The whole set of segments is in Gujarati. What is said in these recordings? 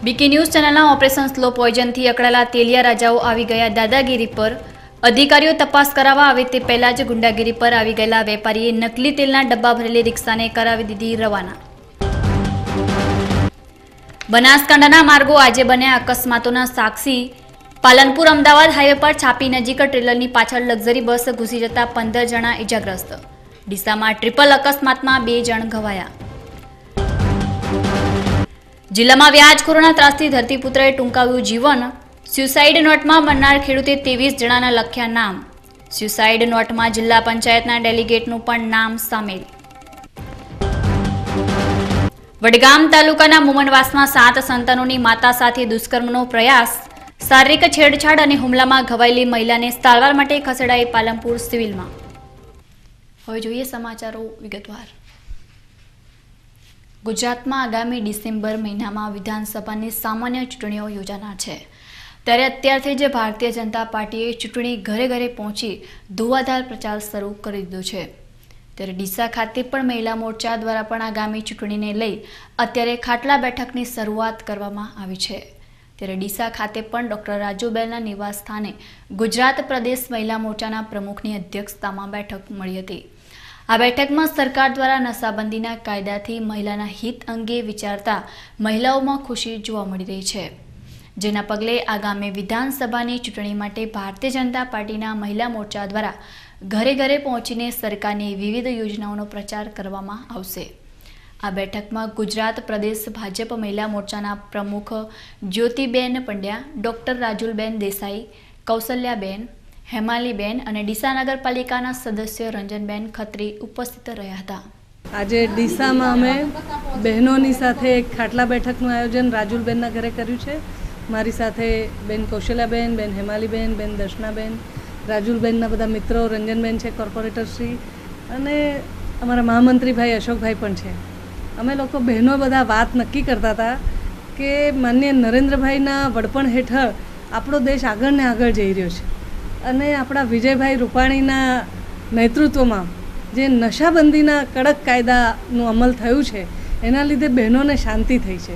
બીકે ન્યૂઝ ચેનલના ઓપરેશન સ્લો પોઈઝનથી અકળાયેલા તેલિયા રાજાઓ આવી ગયા દાદાગીરી પર અધિકારીઓ તપાસ કરાવવા આવે તે પહેલા જ ગુંડાગીરી પર આવી ગયેલા વેપારીએ નકલી તેલના ડબ્બા ભરેલી રિક્ષાને કરાવી દીધી રવાના। બનાસકાંઠાના માર્ગો આજે બન્યા અકસ્માતોના સાક્ષી। પાલનપુર અમદાવાદ હાઈવે પર છાપી નજીક ટ્રેલરની પાછળ લક્ઝરી બસ ઘૂસી જતા 15 જણા ઇજાગ્રસ્ત। ડીસામાં ટ્રિપલ અકસ્માતમાં 2 જણ ઘવાયા। જિલ્લામાં વ્યાજખોરોના ત્રાસથી ધરતીપુત્રએ ટૂંકાવ્યું જીવન। સ્યુસાઇડ નોટમાં મરનાર ખેડૂતે 23 જણાના લખ્યા નામ। સ્યુસાઇડ નોટમાં જિલ્લા પંચાયતના ડેલિગેટનું પણ નામ સામેલ। વડગામ તાલુકાના મુમનવાસમાં 7 સંતાનોની માતા સાથે દુષ્કર્મનો પ્રયાસ। શારીરિક છેડછાડ અને હુમલામાં ઘવાયેલી મહિલાને સારવાર માટે ખસેડાઈ પાલનપુર સિવિલમાં। હવે જોઈએ સમાચારો વિગતવાર। ગુજરાતમાં આગામી ડિસેમ્બર મહિનામાં વિધાનસભાની સામાન્ય ચૂંટણીઓ યોજાનાર છે, ત્યારે અત્યારથી જ ભારતીય જનતા પાર્ટીએ ચૂંટણી ઘરે ઘરે પહોંચી ધુવાધાર પ્રચાર શરૂ કરી દીધો છે। ત્યારે ડીસા ખાતે પણ મહિલા મોરચા દ્વારા પણ આગામી ચૂંટણીને લઈ અત્યારે ખાટલા બેઠકની શરૂઆત કરવામાં આવી છે। ત્યારે ડીસા ખાતે પણ ડોક્ટર રાજુબેનના નિવાસ સ્થાને ગુજરાત પ્રદેશ મહિલા મોરચાના પ્રમુખની અધ્યક્ષતામાં બેઠક મળી હતી। આ બેઠકમાં સરકાર દ્વારા નશાબંધીના કાયદાથી મહિલાના હિત અંગે વિચારતા મહિલાઓમાં ખુશી જોવા મળી રહી છે, જેના પગલે આગામી વિધાનસભાની ચૂંટણી માટે ભારતીય જનતા પાર્ટીના મહિલા મોરચા દ્વારા ઘરે ઘરે પહોંચીને સરકારની વિવિધ યોજનાઓનો પ્રચાર કરવામાં આવશે। આ બેઠકમાં ગુજરાત પ્રદેશ ભાજપ મહિલા મોરચાના પ્રમુખ જ્યોતિબેન પંડ્યા, ડોક્ટર રાજુલબેન દેસાઈ, કૌશલ્યાબેન, હેમાલીબેન અને ડીસા નગરપાલિકાના સદસ્ય રંજનબેન ખત્રી ઉપસ્થિત રહ્યા હતા। આજે ડીસામાં અમે બહેનોની સાથે એક ખાટલા બેઠકનું આયોજન રાજુલબેનના ઘરે કર્યું છે। મારી સાથે બેન કૌશલ્યાબેન, બેન હેમાલીબેન, બેન દર્શનાબેન, રાજુલબેનના બધા મિત્રો, રંજનબેન છે કોર્પોરેટર શ્રી, અને અમારા મહામંત્રી ભાઈ અશોકભાઈ પણ છે। અમે લોકો બહેનો બધા વાત નક્કી કરતા હતા કે માનનીય નરેન્દ્રભાઈના વડપણ હેઠળ આપણો દેશ આગળ ને આગળ જઈ રહ્યો છે, અને આપણા વિજયભાઈ રૂપાણીના નેતૃત્વમાં જે નશાબંધીના કડક કાયદાનું અમલ થયું છે એના લીધે બહેનોને શાંતિ થઈ છે।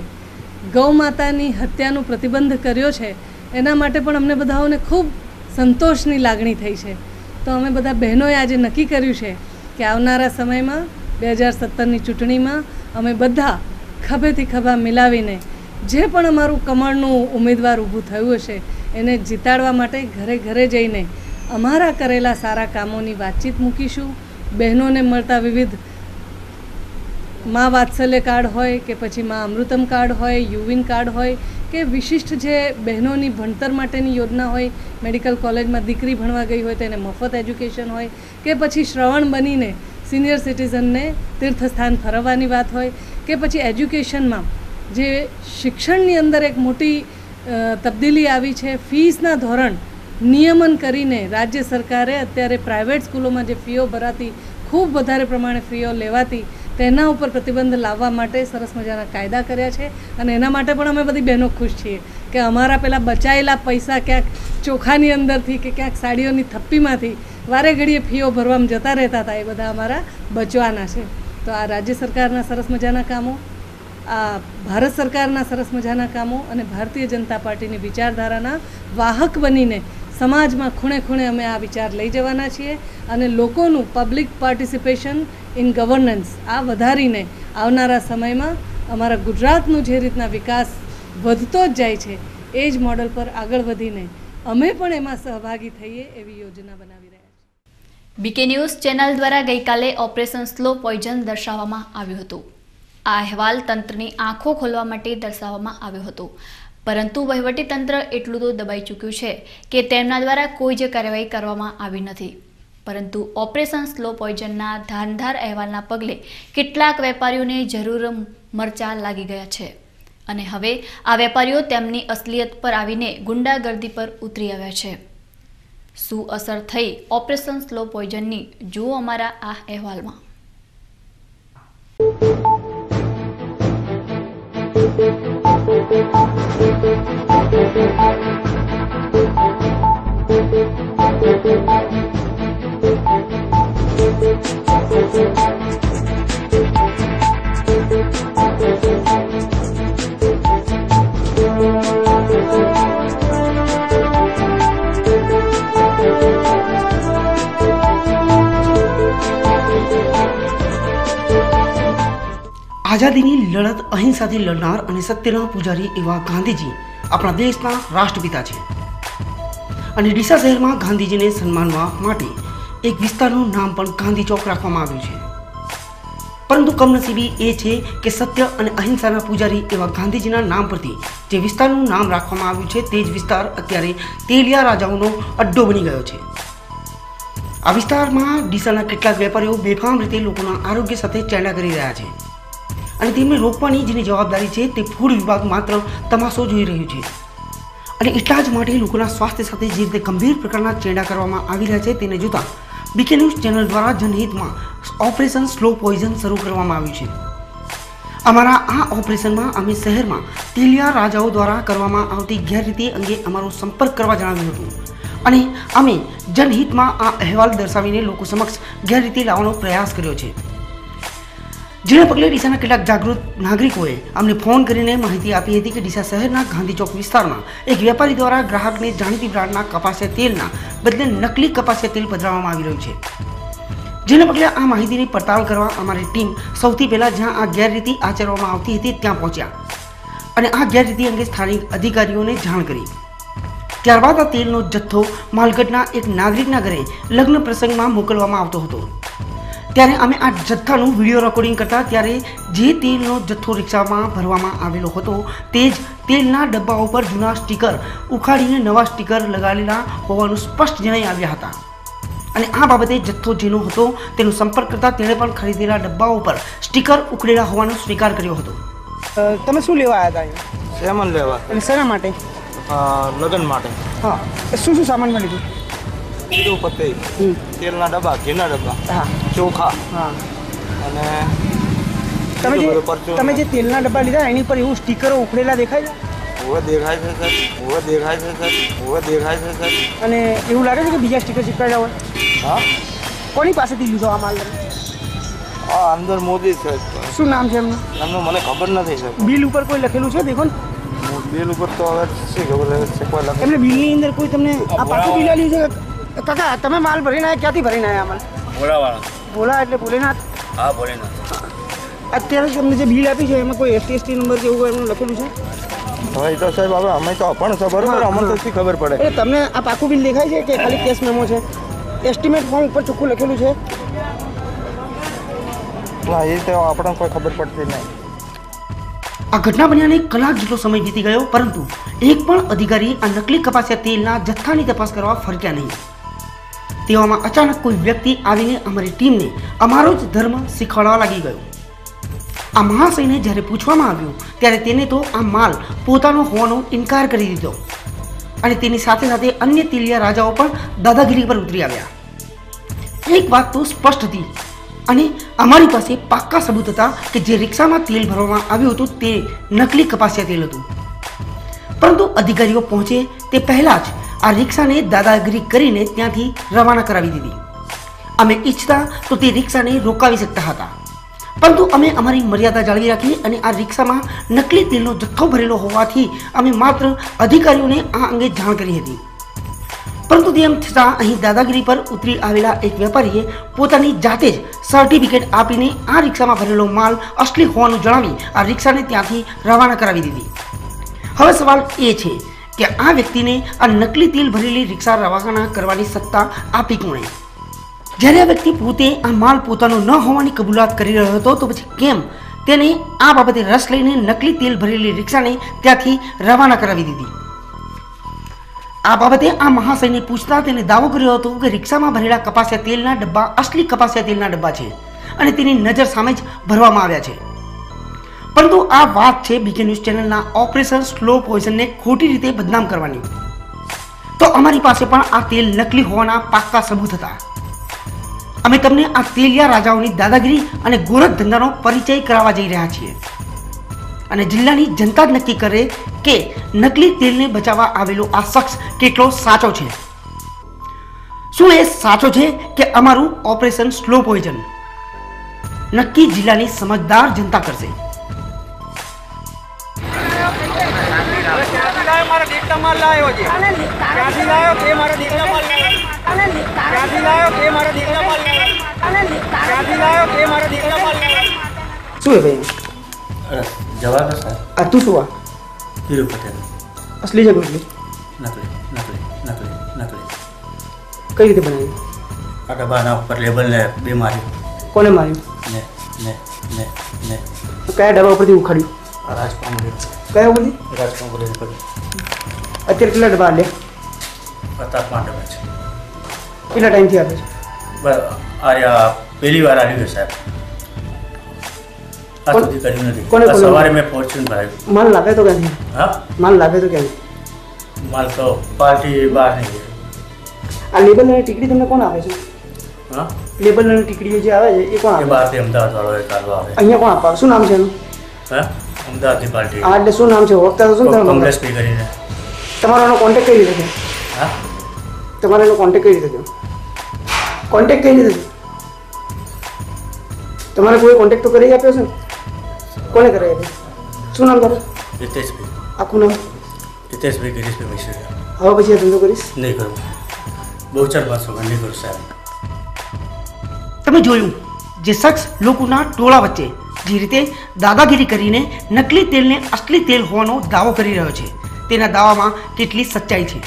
ગૌ માતાની હત્યાનો પ્રતિબંધ કર્યો છે, એના માટે પણ અમને બધાઓને ખૂબ સંતોષની લાગણી થઈ છે। તો અમે બધા બહેનોએ આજે નક્કી કર્યું છે કે આવનારા સમયમાં 2017ની ચૂંટણીમાં અમે બધા ખભેથી ખભા મિલાવીને જે પણ અમારું કમળનું ઉમેદવાર ઊભું થયું હશે એને જીતાડવા માટે ઘરે ઘરે જઈને અમારા કરેલા સારા કામોની વાતચીત મૂકીશું। બહેનોને મળતા વિવિધ મા વાત્સલ્ય કાર્ડ હોય કે પછી મા અમૃતમ કાર્ડ હોય, યુવિન કાર્ડ હોય કે વિશિષ્ટ જે બહેનોની ભણતર માટેની યોજના હોય, મેડિકલ કોલેજમાં દીકરી ભણવા ગઈ હોય તો એને મફત એજ્યુકેશન હોય, કે પછી શ્રવણ બનીને સિનિયર સિટીઝનને તીર્થસ્થાન ફરવવાની વાત હોય, કે પછી એજ્યુકેશનમાં જે શિક્ષણની અંદર એક મોટી તબદીલી આવી છે। ફીસના ધોરણ નિયમન કરીને રાજ્ય સરકારે અત્યારે પ્રાઇવેટ સ્કૂલોમાં જે ફીઓ ભરાતી, ખૂબ વધારે પ્રમાણે ફીઓ લેવાતી, તેના ઉપર પ્રતિબંધ લાવવા માટે સરસ મજાના કાયદા કર્યા છે, અને એના માટે પણ અમે બધી બહેનો ખુશ છીએ કે અમારા પેલા બચાયેલા પૈસા ક્યાંક ચોખાની અંદરથી કે ક્યાંક સાડીઓની થપ્પીમાંથી વારે ઘડીએ ફીઓ ભરવામાં જતા રહેતા હતા, એ બધા અમારા બચવાના છે। તો આ રાજ્ય સરકારના સરસ મજાના કામો, આ ભારત સરકારના સરસ મજાના કામો અને ભારતીય જનતા પાર્ટીની વિચારધારાના વાહક બનીને સમાજમાં ખૂણે ખૂણે અમે આ વિચાર લઈ જવાના છીએ, અને લોકોનું પબ્લિક પાર્ટિસિપેશન ઇન ગવર્નન્સ આ વધારીને આવનારા સમયમાં અમારા ગુજરાતનું જે રીતના વિકાસ વધતો જ જાય છે એ જ મોડલ પર આગળ વધીને અમે પણ એમાં સહભાગી થઈએ એવી યોજના બનાવી રહ્યા છીએ। બીકે ન્યૂઝ ચેનલ દ્વારા ગઈકાલે ઓપરેશન સ્લો પોઈઝન દર્શાવવામાં આવ્યું હતું। આ અહેવાલ તંત્રની આંખો ખોલવા માટે દર્શાવવામાં આવ્યો હતો, પરંતુ વહીવટીતંત્ર એટલું તો દબાઈ ચૂક્યું છે કે તેમના દ્વારા કોઈ જ કાર્યવાહી કરવામાં આવી નથી। પરંતુ ઓપરેશન સ્લો પોઈઝનના ધારદાર અહેવાલના પગલે કેટલાક વેપારીઓને જરૂર મરચા લાગી ગયા છે, અને હવે આ વેપારીઓ તેમની અસલિયત પર આવીને ગુંડાગર્દી પર ઉતરી આવ્યા છે। શું અસર થઈ ઓપરેશન સ્લો પોઈઝનની, જુઓ અમારા આ અહેવાલમાં। આઝાદીની લડત અહિંસાથી લડનાર અને સત્યના પૂજારી એવા ગાંધીજી આપણા દેશના રાષ્ટ્રપિતા છે અને ડીસા શહેરમાં ગાંધીજીને સન્માનવા માટે એક વિસ્તારનું નામ પણ ગાંધી ચોક રાખવામાં આવ્યું છે. પરંતુ કમનસીબી એ છે કે સત્ય અને અહિંસાના પૂજારી એવા ગાંધીજીના નામ પરથી જે વિસ્તારનું નામ રાખવામાં આવ્યું છે તે જ વિસ્તાર અત્યારે તેલિયા રાજાઓનો અડ્ડો બની ગયો છે. આ વિસ્તારમાં ડીસાના કેટલાક વેપારીઓ બેફામ રીતે લોકોના આરોગ્ય સાથે ચેડા કરી રહ્યા છે અને તેમને રોકવાની જેની જવાબદારી છે તે ફૂડ વિભાગ માત્ર તમાશો જોઈ રહ્યું છે. અને એટલા જ માટે લોકોના સ્વાસ્થ્ય સાથે જે રીતે ગંભીર પ્રકારના ચેડા કરવામાં આવી રહ્યા છે તેને જોતા બીકે ન્યૂઝ ચેનલ દ્વારા જનહિતમાં ઓપરેશન સ્લો પોઈઝન શરૂ કરવામાં આવ્યું છે. અમારા આ ઓપરેશનમાં અમે શહેરમાં તેલિયા રાજાઓ દ્વારા કરવામાં આવતી ગેરરીતિ અંગે અમારો સંપર્ક કરવા જણાવ્યું હતું અને અમે જનહિતમાં આ અહેવાલ દર્શાવીને લોકો સમક્ષ ગેરરીતિ લાવવાનો પ્રયાસ કર્યો છે. જેના પગલે ડીસાના કેટલાક જાગૃત નાગરિકોએ અમને ફોન કરીને માહિતી આપી હતી કે ડીસા શહેરના ગાંધી ચોક વિસ્તારમાં એક વેપારી દ્વારા ગ્રાહકને જાણીતી બ્રાન્ડના કપાસિયા તેલના બદલે નકલી કપાસિયા તેલ પધરાવવામાં આવી રહ્યું છે. જેના પગલે આ માહિતીની પડતાલ કરવા અમારી ટીમ સૌથી પહેલાં જ્યાં આ ગેરરીતિ આચરવામાં આવતી હતી ત્યાં પહોંચ્યા અને આ ગેરરીતિ અંગે સ્થાનિક અધિકારીઓને જાણ કરી. ત્યારબાદ આ તેલનો જથ્થો માલગઢના એક નાગરિકના ઘરે લગ્ન પ્રસંગમાં મોકલવામાં આવતો હતો. ત્યારે અમે આ જથ્થાનું વિડીયો રેકોર્ડિંગ કરતા ત્યારે જે તેલનો જથ્થો રિક્ષામાં ભરવામાં આવેલો હતો તે જ તેલના ડબ્બા ઉપર જૂના સ્ટીકર ઉખાડીને નવા સ્ટીકર લગાવેલા હોવાનું સ્પષ્ટ જણાઈ આવ્યા હતા. અને આ બાબતે જથ્થો જેનો હતો તેનો સંપર્ક કરતા તેણે પણ ખરીદેલા ડબ્બા ઉપર સ્ટીકર ઉખડેલા હોવાનો સ્વીકાર કર્યો હતો. તમે શું લેવા આવ્યા હતા? સામાન લેવા. અને શેના માટે? લગ્ન માટે. હા, શું શું સામાન લીધું? તિરુપતિ, તેલના ડબ્બા, ઘીના ડબ્બા, હા, ચોખા, હા. અને તમે જે તેલના ડબ્બા લીધા એની પર એવું સ્ટીકરો ઉખડેલા દેખાય છે? હવે દેખાય છે સર, હવે દેખાય છે સર, હવે દેખાય છે સર. અને એવું લાગે છે કે બીજા સ્ટીકર ચીપકાયેલા હોય? હા. કોની પાસેથી લીધો આ માલ? હા, અંદર મોદી છે. શું નામ છે એમનું? એમનું મને ખબર નથી સર. બિલ ઉપર કોઈ લખેલું છે? દેખો ને બિલ ઉપર તો હવે શી ખબર છે કોઈ લખે. એમને બિલની અંદર કોઈ તમને આ પાકું બિલ આલ્યું છે? કાકા તમે માલ ભરીને આવ્યા, ક્યાંથી ભરીને આવ્યા માલ? ભોળાવાળા. ભોલા એટલે ભોલેનાથ? હા, ભોળેનાથ. અત્યારે તમને જે બિલ આપી છે એમાં કોઈ એસટી નંબર કે એવું એમનું લખેલું છે? હવે એ તો સાહેબ હવે અમે તો પણ છે બરોબર, અમને તો શી ખબર પડે. એટલે તમને આ પાકું બિલ દેખાય છે કે ખાલી કેશ મેમો છે? એસ્ટિમેટ ફોર્મ ઉપર ચોખ્ખું લખેલું છે? ના, એ તો આપણને કોઈ ખબર પડતી નહીં. આ ઘટના બન્યાને કલાક જેટલો સમય વીતી ગયો પરંતુ એક પણ અધિકારી આ નકલી કપાસિયા તેલના જથ્થાની તપાસ કરવા ફરક્યા નહીં. તેવામાં અચાનક કોઈ વ્યક્તિ આવીને અમારી ટીમને અમારો જ ધર્મ શીખવાડવા લાગી ગયો. આ મહાશયને જ્યારે પૂછવામાં આવ્યું ત્યારે તેને તો આ માલ પોતાનો હોવાનો ઇનકાર કરી દીધો અને તેની સાથે સાથે અન્ય તેલિયા રાજાઓ પણ દાદાગીરી પર ઉતરી આવ્યા. એક વાત તો સ્પષ્ટ હતી અને અમારી પાસે પાક્કા સબૂત હતા કે જે રિક્ષામાં તેલ ભરવામાં આવ્યું હતું તે નકલી કપાસિયા તેલ હતું. પરંતુ અધિકારીઓ પહોંચે તે પહેલાં જ આ રિક્ષાને દાદાગીરી કરીને ત્યાંથી રવાના કરાવી દીધી. અમે ઈચ્છતા તો તે રિક્ષાને રોકાવી શકતા હતા પરંતુ અમે અમારી મર્યાદા જાળવી રાખી અને આ રિક્ષામાં નકલી તેલનો જથ્થો ભરેલો હોવાથી અમે માત્ર અધિકારીઓને આ અંગે જાણ કરી હતી. પરંતુ તેમ છતાં અહીં દાદાગીરી પર ઉતરી આવેલા એક વેપારીએ પોતાની જાતે જ સર્ટિફિકેટ આપીને આ રિક્ષામાં ભરેલો માલ અસલી હોવાનું જણાવી આ રિક્ષાને ત્યાંથી રવાના કરાવી દીધી. હવે સવાલ એ છે કે આ વ્યક્તિને આ નકલી તેલ ભરેલી રિક્ષા રવાના કરવાની સત્તા આપી કોણે? જ્યારે આ વ્યક્તિ પોતે આ માલ પોતાનો ન હોવાની કબૂલાત કરી રહ્યો હતો તો પછી કેમ તેને આ બાબતે રસ લઈને નકલી તેલ ભરેલી રિક્ષાને ત્યાંથી રવાના કરાવી દીધી? આ બાબતે આ મહાશયને પૂછતા તેને દાવો કર્યો હતો કે રિક્ષામાં ભરેલા કપાસિયા તેલના ડબ્બા અસલી કપાસિયા તેલના ડબ્બા છે અને તેની નજર સામે જ ભરવામાં આવ્યા છે. પરંતુ આ વાત છે બીકે ન્યૂઝ ચેનલના ઓપરેશન સ્લો પોઈઝનને ખોટી રીતે બદનામ કરવાની. તો અમારી પાસે પણ આ તેલ નકલી હોવાના પાક્કા સબૂત હતા. અમે તમને આ તેલિયા રાજાઓની દાદાગીરી અને ગોરખ ધંધાનો પરિચય કરાવવા જઈ રહ્યા છીએ અને જિલ્લાની જનતા જ નક્કી કરે કે નકલી તેલને બચાવવા આવેલો આ શખ્સ કેટલો સાચો છે. શું એ સાચો છે કે અમારું ઓપરેશન સ્લો પોઈઝન? નક્કી જિલ્લાની સમજદાર જનતા કરશે. શું હે ભાઈ? जवाब है सर આ તું શું આ हीरो पटेल અસલી છે નકલી नकली नकली नकली नकली કઈ રીતે બનાવી आ डब्बाना ऊपर लेबल ने बीमारी કોને માર્યું ने ने ने ने કયા ડબ્બા ઉપરથી ઉખાડ્યું राजपामुड़ी કયા ઉપરથી राजपामुड़ी पर અત્યારે કેટલા ડબ્બા લે पता पांडव है કેટલા ટાઈમથી આપે છે आर्या पहली बार आ रही है साहब आज कौन- સુધી કર્યું નથી કોને આ બોલાવ્યું? સવારે મેં ફોર્ચ્યુન ભરાયું માલ લાવે તો ક્યાંથી હા માલ લાવે તો ક્યાંથી માલ તો પાર્ટી બહાર નહીં ગઈ આ લેબલ અને ટીકડી તમને કોણ આપે છે હા લેબલ અને ટીકડીઓ જે આવે છે એ કોણ એ આપે બહારથી અમદાવાદ વાળો એક કાઢવા આવે અહીંયા કોણ આપે શું નામ છે એનું હા અમદાવાદની પાર્ટી આ એટલે શું નામ છે ઓળખતા તો શું તમે કોંગ્રેસ પી કરીને તમારો એનો કોન્ટેક્ટ કઈ રીતે છે હા તમારો એનો કોન્ટેક્ટ કઈ રીતે થયો કોન્ટેક્ટ કઈ રીતે થયો તમારે કોઈ કોન્ટેક્ટ તો કરી આપ્યો છે ને કોને કરી આપ્યો શું નામ તારું હિતેશભાઈ આખું નામ હિતેશભાઈ ગિરીશભાઈ મૈસુરિયા હવે પછી આ ધંધો કરીશ નહીં કરું બહુચર પાસો નહીં કરું સાહેબ તમે જોયું જે શખ્સ લોકોના ટોળા વચ્ચે જે રીતે દાદાગીરી કરીને નકલી તેલને અસલી તેલ હોવાનો દાવો કરી રહ્યો છે તેના દાવામાં કેટલી સચ્ચાઈ છે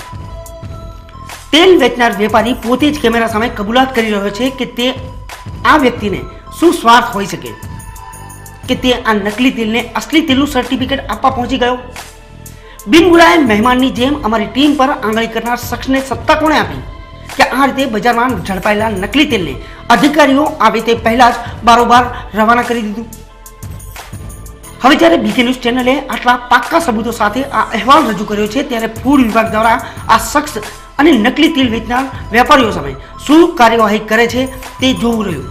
તેલ વેચનાર વેપારી પોતે જ કેમેરા સામે કબૂલાત કરી રહ્યો છે કે તે આ વ્યક્તિને શું સ્વાર્થ હોઈ શકે કે તે આ નકલી તેલને અસલી તેલનું સર્ટિફિકેટ આપવા પહોંચી ગયો બિનબુલાયા મહેમાનની જેમ અમારી ટીમ પર આંગળી કરનાર શખ્સને સત્તા કોણે આપી કે આ રીતે બજારમાં ઝડપાયેલા નકલી તેલને અધિકારીઓ આવે તે પહેલા જ બારોબાર રવાના કરી દીધું હવે જ્યારે બીકે ન્યૂઝ ચેનલે આટલા પાક્કા સબૂતો સાથે આ અહેવાલ રજૂ કર્યો છે ત્યારે ફૂડ વિભાગ દ્વારા આ શખ્સ અને નકલી તેલ વેચનાર વેપારીઓ સામે શું કાર્યવાહી કરે છે તે જોવું રહ્યું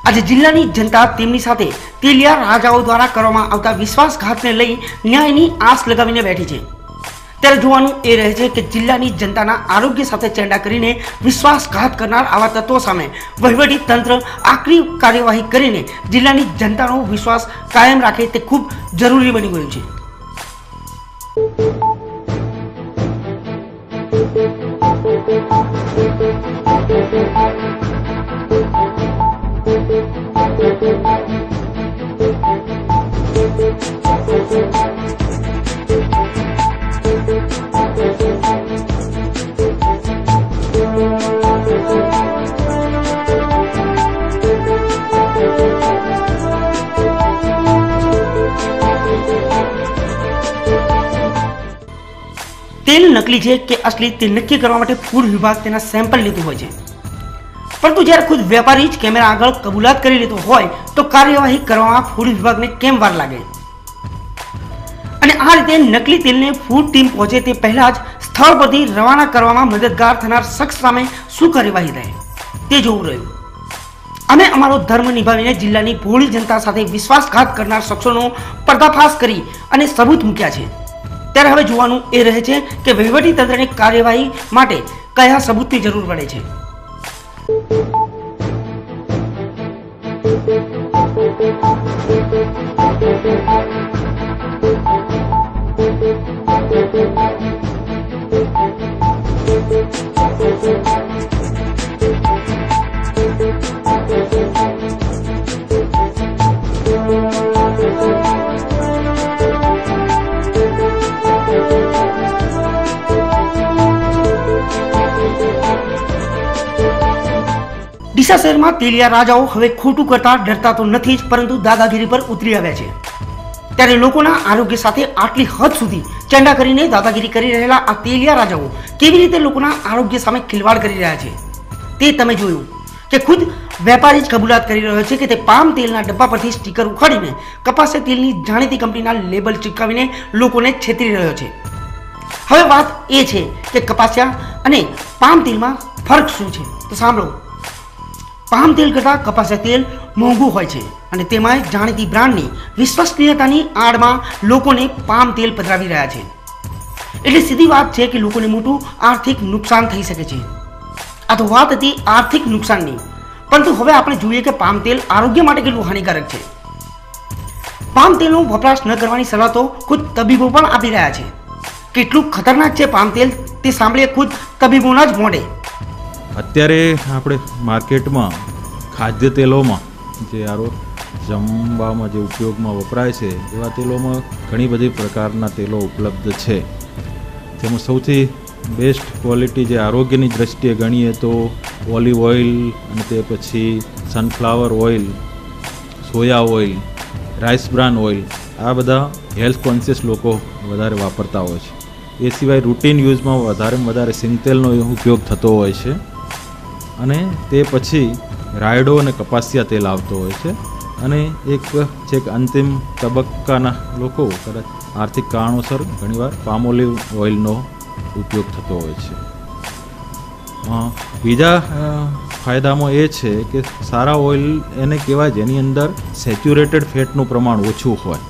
આજે જિલ્લાની જનતા તેમની સાથે તેલિયા રાજાઓ દ્વારા કરવામાં આવતા વિશ્વાસઘાતને લઈ ન્યાયની આસ લગાવીને બેઠી છે ત્યારે જોવાનું એ રહે છે કે જિલ્લાની જનતાના આરોગ્ય સાથે ચેડા કરીને વિશ્વાસઘાત કરનાર આવા તત્વો સામે વહીવટી તંત્ર આકરી કાર્યવાહી કરીને જિલ્લાની જનતાનો વિશ્વાસ કાયમ રાખે તે ખૂબ જરૂરી બની ગયું છે તેલ નકલી છે કે અસલી તે નક્કી કરવા માટે ફૂડ વિભાગ તેના સેમ્પલ લેતું હોય છે પરંતુ જ્યારે ખુદ વેપારી જ કેમેરા આગળ કબૂલાત કરી લેતો હોય તો કાર્યવાહી કરવામાં ફૂડ વિભાગને કેમ વાર લાગે અને આ રીતે નકલી તેલને ફૂડ ટીમ પહોંચે તે પહેલા જ સ્થળ પરથી રવાના કરવામાં મદદગાર થનાર શખ્સ સામે શું કાર્યવાહી રહે તે જોવું રહ્યું અમે અમારો ધર્મ નિભાવીને જિલ્લાની ભોળી જનતા સાથે વિશ્વાસઘાત કરનાર શખ્સોનો પર્દાફાશ કરી અને સબૂત મૂક્યા છે ત્યારે હવે જોવાનું એ રહે છે કે વહીવટી તંત્રની કાર્યવાહી માટે કયા સબૂતની જરૂર પડે છે ડીસા શહેરમાં તેલિયા રાજાઓ હવે ખોટું કરતા ડરતા તો નથી જ પરંતુ દાદાગીરી પર ઉતરી આવ્યા છે ત્યારે લોકોના આરોગ્ય સાથે આટલી હદ સુધી ચેંડા કરીને દાદાગીરી કરી રહેલા આ તેલિયા રાજાઓ કેવી રીતે લોકોના આરોગ્ય સામે ખિલવાડ કરી રહ્યા છે તે તમે જોયું કે ખુદ વેપારી જ કબૂલાત કરી રહ્યો છે કે તે પામ તેલના ડબ્બા પરથી સ્ટીકર ઉખાડીને કપાસિયા તેલની જાણીતી કંપનીના લેબલ ચિપકાવીને લોકોને છેતરી રહ્યો છે હવે વાત એ છે કે કપાસિયા અને પામ તેલમાં ફરક શું છે તો સાંભળો પામ તેલ કરતાં કપાસિયા તેલ મોંઘું હોય છે અને તેમાં જાણીતી બ્રાન્ડની વિશ્વસનીયતાની આડમાં લોકોને પામ તેલ પધરાવી રહ્યા છે એટલે સીધી વાત છે કે લોકોને મોટું આર્થિક નુકસાન થઈ શકે છે આ તો વાત હતી આર્થિક નુકસાનની પરંતુ હવે આપણે જોઈએ કે પામ તેલ આરોગ્ય માટે કેટલું હાનિકારક છે પામ તેલનો વપરાશ ન કરવાની સલાહ તો ખુદ તબીબો પણ આપી રહ્યા છે કેટલું ખતરનાક છે પામ તેલ તે સાંભળીએ ખુદ તબીબોના જ મોઢે અત્યારે આપણે માર્કેટમાં ખાદ્ય તેલોમાં જે જમવામાં જે ઉપયોગમાં વપરાય છે એવા તેલોમાં ઘણી બધી પ્રકારના તેલો ઉપલબ્ધ છે. તેમાં સૌથી બેસ્ટ ક્વોલિટી જે આરોગ્યની દ્રષ્ટિએ ગણીએ તો ઓલિવ ઓઇલ અને તે પછી sunflower oil, soya oil, rice બ્રાન oil, આ બધા હેલ્થ કોન્શિયસ લોકો વધારે વાપરતા હોય છે. એ સિવાય રૂટીન યુઝમાં વધારે સિંગતેલનો ઉપયોગ થતો હોય છે. અને તે પછી રાયડો અને કપાસિયા તેલ આવતો હોય છે. અને એક છેક અંતિમ તબક્કાના લોકો કદાચ આર્થિક કારણોસર ઘણીવાર પામ ઓલિવ ઓઇલનો ઉપયોગ થતો હોય છે. બીજા ફાયદામાં એ છે કે સારા ઓઇલ એને કહેવાય જેની અંદર સેચ્યુરેટેડ ફેટનું પ્રમાણ ઓછું હોય.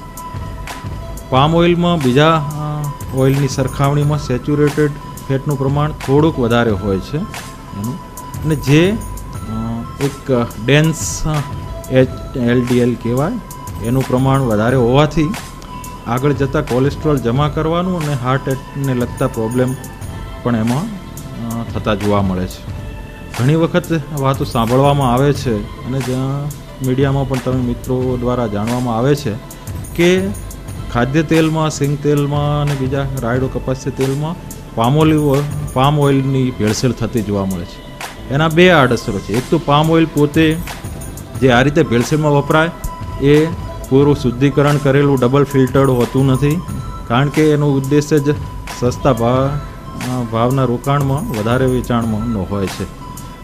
પામ ઓઇલમાં બીજા ઓઇલની સરખામણીમાં સેચ્યુરેટેડ ફેટનું પ્રમાણ થોડુંક વધારે હોય છે એનું. અને જે એક ડેન્સ LDL કહેવાય એનું પ્રમાણ વધારે હોવાથી આગળ જતાં કોલેસ્ટ્રોલ જમા કરવાનું અને હાર્ટને લગતા પ્રોબ્લેમ પણ એમાં થતા જોવા મળે છે. ઘણી વખત વાતો સાંભળવામાં આવે છે અને જ્યાં મીડિયામાં પણ તમે મિત્રો દ્વારા જાણવામાં આવે છે કે ખાદ્ય તેલમાં, સિંગ તેલમાં અને બીજા રાયડો કપાસિયા તેલમાં પામ ઓઇલની ભેળસેળ થતી જોવા મળે છે. એના બે આડઅસરો છે. એક તો પામ ઓઇલ પોતે જે આ રીતે ભેળસેળમાં વપરાય એ પૂરું શુદ્ધિકરણ કરેલું ડબલ ફિલ્ટર્ડ હોતું નથી, કારણ કે એનો ઉદ્દેશ્ય જ સસ્તા ભાવના રોકાણમાં વધારે વેચાણમાંનો હોય છે.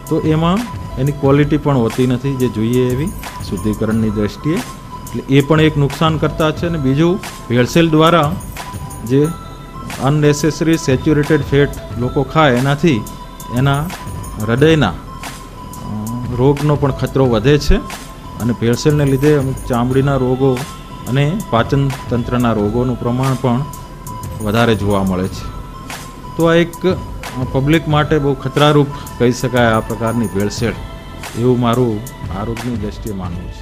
તો એમાં એની ક્વોલિટી પણ હોતી નથી જે જોઈએ એવી શુદ્ધિકરણની દ્રષ્ટિએ. એટલે એ પણ એક નુકસાન કરતા છે. અને બીજું, ભેળસેળ દ્વારા જે અનનેસેસરી સેચ્યુરેટેડ ફેટ લોકો ખાય એનાથી એના હૃદયના રોગનો પણ ખતરો વધે છે. અને ભેળસેળને લીધે અમુક ચામડીના રોગો અને પાચન તંત્રના રોગોનું પ્રમાણ પણ વધારે જોવા મળે છે. તો આ એક પબ્લિક માટે બહુ ખતરારૂપ કહી શકાય આ પ્રકારની ભેળસેળ, એવું મારું આરોગ્યની દ્રષ્ટિએ માનવું છે.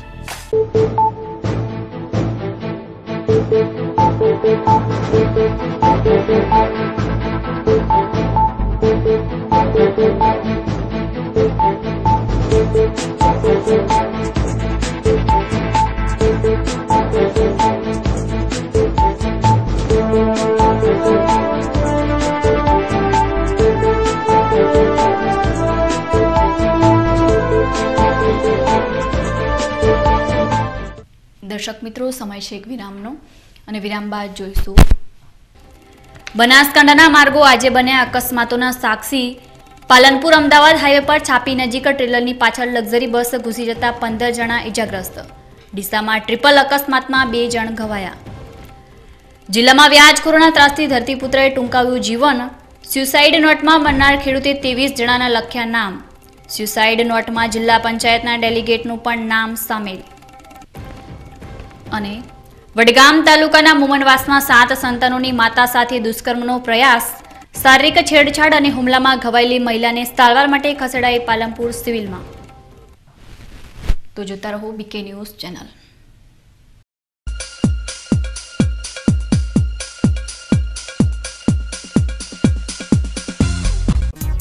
દર્શક મિત્રો, સમય છે એક વિરામનો અને વિરામ બાદ જોઈશું. બનાસકાંઠાના માર્ગો આજે બન્યા અકસ્માતોના સાક્ષી. પાલનપુર અમદાવાદ હાઈવે પર છાપી નજીક ટ્રેલરની પાછળ લક્ઝરી બસ ઘૂસી જતા 15 જણા ઇજાગ્રસ્ત. ડીસામાં ટ્રિપલ અકસ્માતમાં 2 જણ ઘવાયા. જિલ્લામાં વ્યાજખોરોના ત્રાસથી ધરતીપુત્રએ ટૂંકાવ્યું જીવન. સ્યુસાઇડ નોટમાં મરનાર ખેડૂતે 23 જણાના લખ્યા નામ. સ્યુસાઇડ નોટમાં જિલ્લા પંચાયતના ડેલિગેટનું પણ નામ સામેલ. અને વડગામ તાલુકાના મુમનવાસમાં 7 સંતાનોની માતા સાથે દુષ્કર્મનો પ્રયાસ. શારીરિક છેડછાડ અને હુમલામાં ઘવાયેલી મહિલાને સારવાર માટે ખસેડાઈ પાલનપુર સિવિલમાં. તો જોતા રહો BK ન્યૂઝ ચેનલ.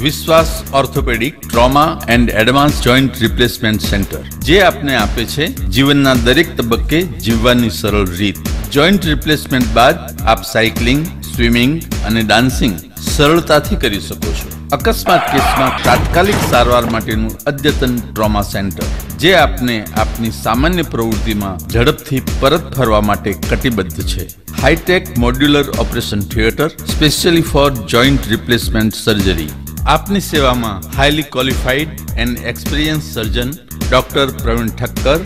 વિશ્વાસ orthopaedic trauma and advance joint replacement centre, જે આપને આપે છે જીવનના દરેક તબક્કે જીવવાની સરળ રીત. જોઈન્ટ રિપ્લેસમેન્ટ બાદ આપ સાયકલિંગ, સ્વિમિંગ અને ડાન્સિંગ સરળતાથી કરી શકો છો. અકસ્માત કેસમાં તાત્કાલિક સારવાર માટેનું અદ્યતન ટ્રોમા સેન્ટર, જે આપને આપની સામાન્ય પ્રવૃત્તિમાં ઝડપથી પરત ફરવા માટે કટિબદ્ધ છે. Hi tech modular operation theatre specially for joint replacement surgery. આપની સેવામાં highly qualified and experience surgeon doctor Pravin Thakkar,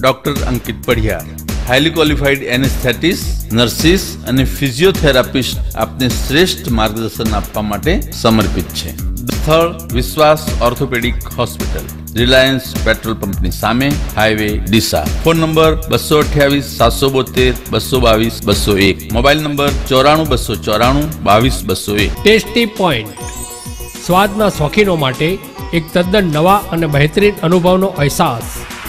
doctor Ankit Padhiyar, highly qualified anaesthetist, nurses અને ફિઝિયોથેરાપિસ્ટ આપને શ્રેષ્ઠ માર્ગદર્શન આપવા માટે સમર્પિત છે. સ્થળ વિશ્વાસ ઓર્થોપેડિક હોસ્પિટલ, રિલાયન્સ પેટ્રોલ પંપની સામે, highway Deesa. Phone number 228 772 222 201. Mobile number 94 294 22 201. Tasty point, સ્વાદના શોખીનો માટે એક તદ્દન નવા અને બહેતરીન અનુભવનો અહેસાસ.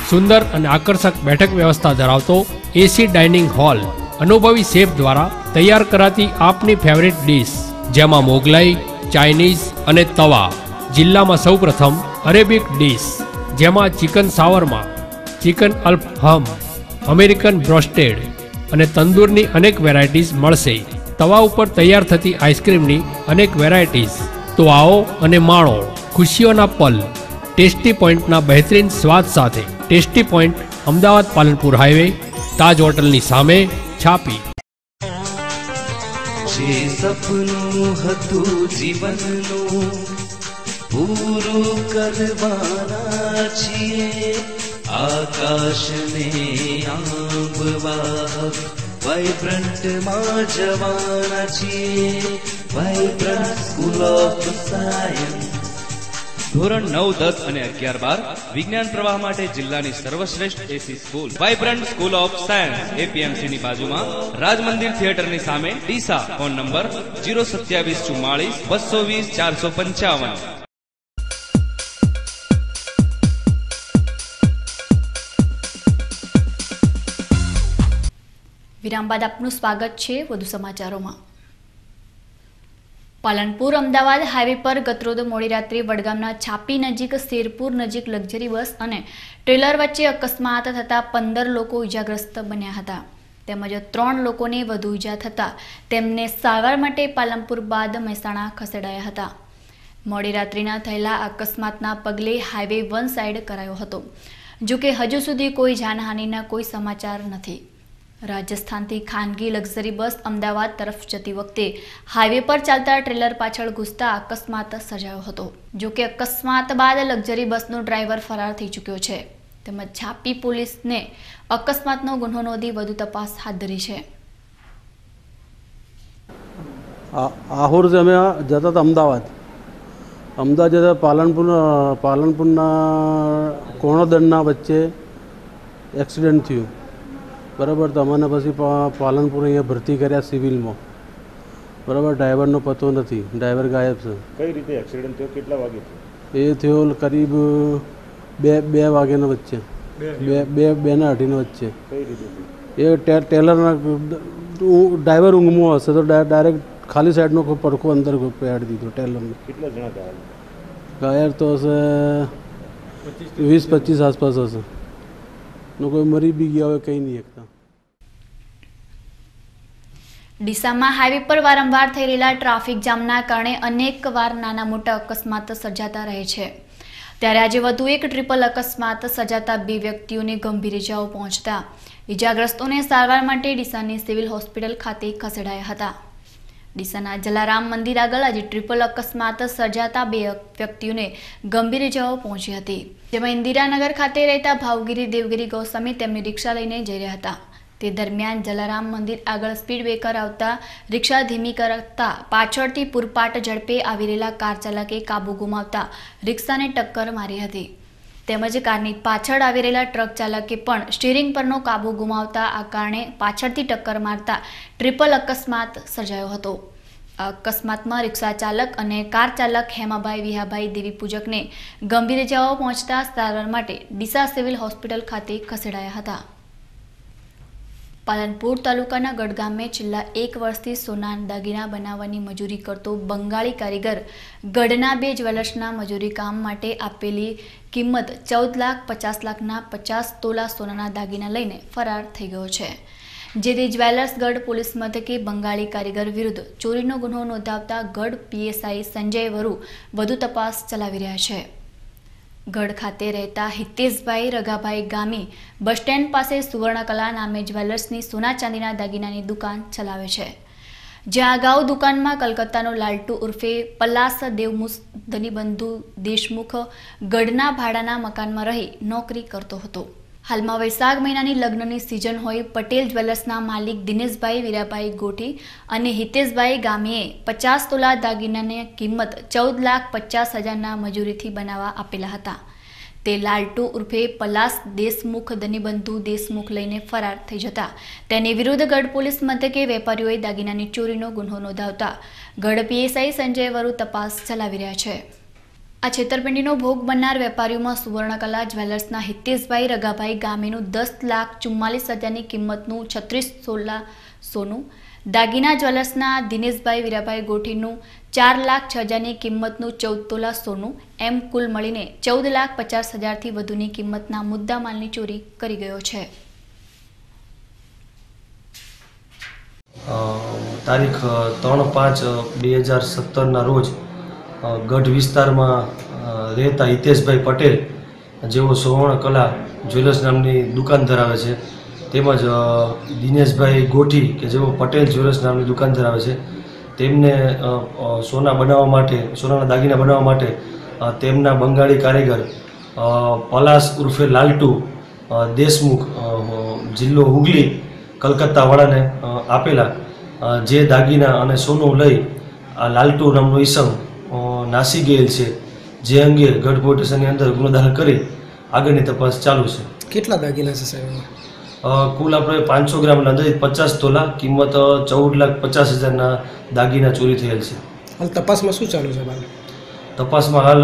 સુંદર અને આકર્ષક બેઠક વ્યવસ્થા ધરાવતો એસી ડાઇનિંગ હોલ, અનુભવી શેફ દ્વારા તૈયાર કરાતી આપની ફેવરિટ ડીશ, જેમાં મોગલાઈ, ચાઇનીઝ અને તવા. જિલ્લામાં સૌપ્રથમ અરેબિક ડીશ, જેમાં ચિકન સાવરમા, ચિકન અલ્ફહમ, અમેરિકન બ્રોસ્ટેડ અને તંદૂરની અનેક વેરાયટીઝ મળશે. તવા ઉપર તૈયાર થતી આઈસ્ક્રીમની અનેક વેરાયટીઝ. તો આવો અને માણો ખુશીઓના પલ ટેસ્ટી પોઈન્ટના બહેતરીન સ્વાદ સાથે. Tasty point Ahmedabad Palanpur highway, Taj હોટલની સામે, છાપી. જે સપનું હતું જીવનનું પૂરું કરવાના છીએ, આકાશને આંબવા વાઇબ્રન્ટમાં જવાના છીએ. Vibrant school of science. ધોરણ 9, 10 અને 11-12 વિજ્ઞાન પ્રવાહ માટે જિલ્લાની સર્વશ્રેષ્ઠ AC school vibrant school of science, APMC ની બાજુમાં, રાજ મંદિર થિયેટરની સામે, ડીસા. Phone number 02744 220 455. વિરામ બાદ આપનું સ્વાગત છે વધુ સમાચારોમાં. પાલનપુર અમદાવાદ હાઈવે પર ગતરોજ મોડી રાત્રે વડગામના છાપી નજીક શેરપુર નજીક લક્ઝરી બસ અને ટ્રેલર વચ્ચે અકસ્માત થતાં 15 લોકો ઇજાગ્રસ્ત બન્યા હતા, તેમજ 3 લોકોને વધુ ઇજા થતાં તેમને સારવાર માટે પાલનપુર બાદ મહેસાણા ખસેડાયા હતા. મોડી રાત્રિના થયેલા અકસ્માતના પગલે હાઈવે વન સાઇડ કરાયો હતો. જોકે હજુ સુધી કોઈ જાનહાનિના કોઈ સમાચાર નથી. રાજસ્થાનથી ખાનગી લક્ઝરી બસ અમદાવાદ તરફ જતી વખતે હાઈવે પર ચાલતા ટ્રેલર પાછળ ઘૂસતા અકસ્માત સર્જાયો હતો. જોકે અકસ્માત બાદ લક્ઝરી બસનો ડ્રાઈવર ફરાર થઈ ચૂક્યો છે, તેમજ છાપી પોલીસને અકસ્માતનો ગુનો નોંધી વધુ તપાસ હાથ ધરી છે. આહોર से અમે જતા હતા અમદાવાદ જતા પાલનપુરના કોણોદરના વચ્ચે એક્સિડન્ટ થયું. બરાબર, તો અમને પછી પાલનપુર અહીંયા ભરતી કર્યા સિવિલમાં. બરાબર, ડ્રાઈવરનો પતો નથી, ડ્રાઈવર ગાયબ છે. કઈ રીતે એક્સિડન્ટ થયો, કેટલા વાગે થયો? એ થયો કરીબ 2 વાગ્યાના વચ્ચે, 2:30 વચ્ચે. કઈ રીતે? એ ટેલરના ડ્રાઈવર ઊંઘમાં હશે તો ડાયરેક્ટ ખાલી સાઈડનો પડખો અંદર પેડ દીધો ટેલરને. કેટલા જણા ઘાયલ? ઘાયલ તો હશે 20-25 આસપાસ હશે. કોઈ મરી બી ગયા હોય, કંઈ નહીં એકતા. ડીસામાં હાઈવે પર વારંવાર થઈ રહેલા ટ્રાફિક જામના કારણે અનેકવાર નાના મોટા અકસ્માત સર્જાતા રહે છે. ત્યારે આજે વધુ એક ટ્રિપલ અકસ્માત સર્જાતા 2 વ્યક્તિઓને ગંભીર ઇજાઓ પહોંચતા ઇજાગ્રસ્તોને સારવાર માટે ડીસાની સિવિલ હોસ્પિટલ ખાતે ખસેડાયા હતા. ડીસાના જલારામ મંદિર આગળ આજે ટ્રિપલ અકસ્માત સર્જાતા 2 વ્યક્તિઓને ગંભીર ઇજાઓ પહોંચી હતી, જેમાં ઇન્દિરાનગર ખાતે રહેતા ભાવગીરી દેવગીરી ગોસ્વામી તેમની રિક્ષા લઈને જઈ રહ્યા હતા. તે દરમિયાન જલારામ મંદિર આગળ સ્પીડ બ્રેકર આવતા રિક્ષા ધીમી કરતા પાછળથી પૂરપાટ ઝડપે આવી રહેલા કાર ચાલકે કાબુ ગુમાવતા રિક્ષાને ટક્કર મારી હતી. તેમજ કારની પાછળ આવી રહેલા ટ્રક ચાલકે પણ સ્ટીરિંગ પરનો કાબુ ગુમાવતા આ કારણે પાછળથી ટક્કર મારતા ટ્રિપલ અકસ્માત સર્જાયો હતો. અકસ્માતમાં રિક્ષા ચાલક અને કાર ચાલક હેમાભાઈ વિહાભાઈ દેવી પૂજકને ગંભીર ઇજાઓ પહોંચતા સારવાર માટે ડીસા સિવિલ હોસ્પિટલ ખાતે ખસેડાયા હતા. પાલનપુર તાલુકાના ગઢ ગામે છેલ્લા 1 વર્ષથી સોના દાગીના બનાવવાની મજૂરી કરતો બંગાળી કારીગર ગઢના 2 જ્વેલર્સના મજૂરી કામ માટે આપેલી કિંમત 14,50,00,000ના 50 તોલા સોનાના દાગીના લઈને ફરાર થઈ ગયો છે. જેથી જ્વેલર્સ ગઢ પોલીસ મથકે બંગાળી કારીગર વિરુદ્ધ ચોરીનો ગુનો નોંધાવતા ગઢ પીએસઆઈ સંજય વરુ વધુ તપાસ ચલાવી રહ્યા છે. ગઢ ખાતે રહેતા હિતેશભાઈ રઘાભાઈ ગામી બસ સ્ટેન્ડ પાસે સુવર્ણકલા નામે જ્વેલર્સની સોના ચાંદીના દાગીનાની દુકાન ચલાવે છે, જ્યાં અગાઉ દુકાનમાં કલકત્તાનો લાલટુ ઉર્ફે પલાસ દેવમુસ ધનીબંધુ દેશમુખ ગઢના ભાડાના મકાનમાં રહી નોકરી કરતો હતો. હાલમાં વૈશાખ મહિનાની લગ્નની સિઝન હોય પટેલ જ્વેલર્સના માલિક દિનેશભાઈ વીરાભાઈ ગોઠી અને હિતેશભાઈ ગામીએ 50 તોલા દાગીનાની કિંમત 14,50,000ના મજૂરીથી બનાવવા આપેલા હતા. તે લાલટુ ઉર્ફે પલાસ દેશમુખ ધનીબંધુ દેશમુખ લઈને ફરાર થઈ જતા તેની વિરુદ્ધ ગઢ પોલીસ મથકે વેપારીઓએ દાગીનાની ચોરીનો ગુનો નોંધાવતા ગઢ પીએસઆઈ સંજય વરુ તપાસ ચલાવી રહ્યા છે. આ છેતરપિંડીનો ભોગ બનનાર વેપારીઓમાં સુવર્ણકલા જ્વેલર્સના હિતેશભાઈ રઘાભાઈ ગામીનું 10,44,000ની કિંમતનું 36 તોલા સોનું, દાગીના જ્વેલર્સના દિનેશભાઈ વીરાભાઈ ગોઠીનું 4,06,000ની કિંમતનું 14 તોલા સોનું, એમ કુલ મળીને 14,50,000થી વધુની કિંમતના મુદ્દામાલની ચોરી કરી ગયો છે. તારીખ 3/5/2017ના રોજ ગઢ વિસ્તારમાં રહેતા હિતેશભાઈ પટેલ, જેઓ સુવર્ણ કલા જ્વેલર્સ નામની દુકાન ધરાવે છે, તેમજ દિનેશભાઈ ગોઠી કે જેઓ પટેલ જ્વેલર્સ નામની દુકાન ધરાવે છે, તેમને સોનાના દાગીના બનાવવા માટે તેમના બંગાળી કારીગર પલાશ ઉર્ફે લાલટુ દેશમુખ, જિલ્લો હુગલી, કલકત્તાવાળાને આપેલા, જે દાગીના અને સોનું લઈ આ લાલટુ નામનો ઈસમ નાસી ગયેલ છે, જે અંગે ગઢ પોલીસ સ્ટેશનની અંદર ગુનો દાખલ કરી આગળની તપાસ ચાલુ છે. કેટલા દાગીના છે સાહેબ? કુલ આપણે 500 ગ્રામના અંદાજિત 50 તોલા કિંમત 14,50,000ના દાગીના ચોરી થયેલ છે. હાલ તપાસમાં શું ચાલુ છે? તપાસમાં હાલ